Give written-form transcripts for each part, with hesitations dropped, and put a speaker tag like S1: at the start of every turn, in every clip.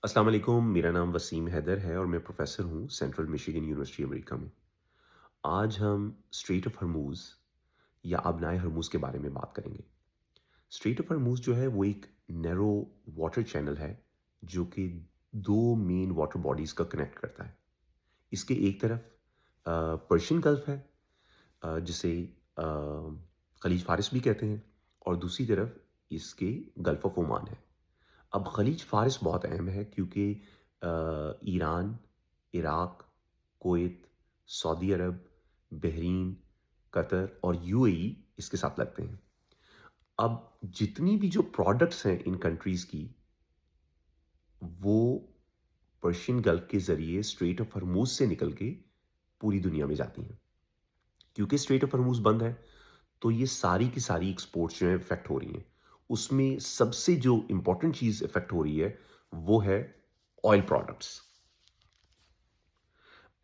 S1: अस्सलाम वालेकुम। मेरा नाम वसीम हैदर है और मैं प्रोफेसर हूँ सेंट्रल मिशिगन यूनिवर्सिटी अमेरिका में। आज हम स्ट्रेट ऑफ हर्मूज़ या अबनाए हर्मूज़ के बारे में बात करेंगे। स्ट्रेट ऑफ हर्मूज़ जो है वो एक नैरो वाटर चैनल है जो कि दो मेन वाटर बॉडीज़ का कनेक्ट करता है। इसके एक तरफ पर्शियन गल्फ है, जिसे खलीज फारिस भी कहते हैं, और दूसरी तरफ इसके गल्फ ऑफ ओमान है। अब खलीज फ़ारिस बहुत अहम है क्योंकि ईरान, इराक, कुवैत, सऊदी अरब, बहरीन, कतर और यूएई इसके साथ लगते हैं। अब जितनी भी जो प्रोडक्ट्स हैं इन कंट्रीज़ की, वो पर्शियन गल्फ के ज़रिए स्ट्रेट ऑफ हर्मूज़ से निकल के पूरी दुनिया में जाती हैं। क्योंकि स्ट्रेट ऑफ हर्मूज़ बंद है, तो ये सारी की सारी एक्सपोर्ट्स जो हैं इफ़ेक्ट हो रही हैं। उसमें सबसे जो इम्पोर्टेंट चीज़ इफ़ेक्ट हो रही है, वो है ऑयल प्रोडक्ट्स।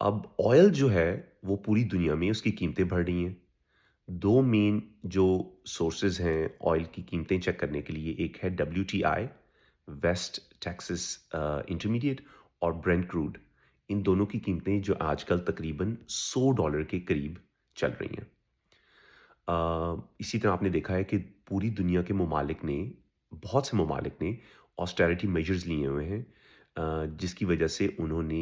S1: अब ऑयल जो है, वो पूरी दुनिया में उसकी कीमतें बढ़ रही हैं। 2 मेन जो सोर्सेज़ हैं ऑयल की कीमतें चेक करने के लिए, एक है डब्ल्यूटीआई, वेस्ट टेक्सास इंटरमीडिएट, और ब्रेंट क्रूड। इन दोनों की कीमतें जो आजकल तकरीबन $100 के करीब चल रही हैं। इसी तरह आपने देखा है कि पूरी दुनिया के ममालिक ने, बहुत से ममालिक ने ऑस्टेरिटी मेजर्स लिए हुए हैं, जिसकी वजह से उन्होंने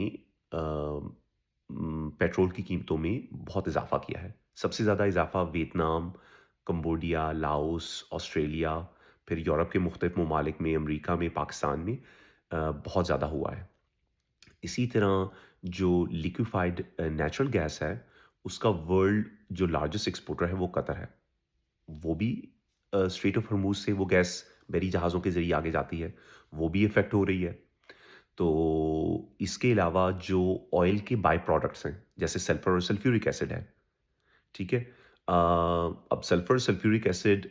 S1: पेट्रोल की कीमतों में बहुत इजाफा किया है। सबसे ज़्यादा इजाफा वियतनाम, कंबोडिया, लाओस, ऑस्ट्रेलिया, फिर यूरोप के मुख्तलिफ ममालिक में, अमेरिका में, पाकिस्तान में बहुत ज़्यादा हुआ है। इसी तरह जो लिक्विफाइड नेचुरल गैस है, उसका वर्ल्ड जो लार्जेस्ट एक्सपोर्टर है वो कतर है। वो भी स्ट्रेट ऑफ हॉर्मूज़ से वो गैस बहरी जहाज़ों के ज़रिए आगे जाती है, वो भी इफ़ेक्ट हो रही है। तो इसके अलावा जो ऑयल के बाय प्रोडक्ट्स हैं, जैसे सल्फ़र और सल्फ्यूरिक एसिड है, ठीक है? अब सल्फ़र, सल्फ्यूरिक एसिड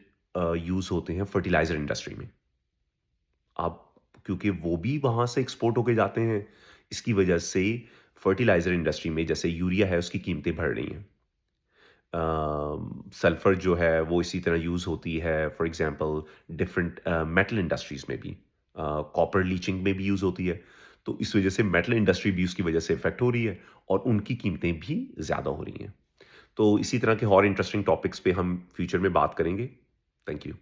S1: यूज़ होते हैं फर्टिलाइज़र इंडस्ट्री में। अब क्योंकि वो भी वहाँ से एक्सपोर्ट होके जाते हैं, इसकी वजह से फर्टिलाइज़र इंडस्ट्री में जैसे यूरिया है, उसकी कीमतें बढ़ रही हैं। सल्फ़र जो है वो इसी तरह यूज़ होती है for example different metal industries में भी। कॉपर लीचिंग में भी यूज़ होती है। तो इस वजह से मेटल इंडस्ट्री भी उसकी वजह से इफ़ेक्ट हो रही है और उनकी कीमतें भी ज़्यादा हो रही हैं। तो इसी तरह के और इंटरेस्टिंग टॉपिक्स पे हम फ्यूचर में बात करेंगे। Thank you.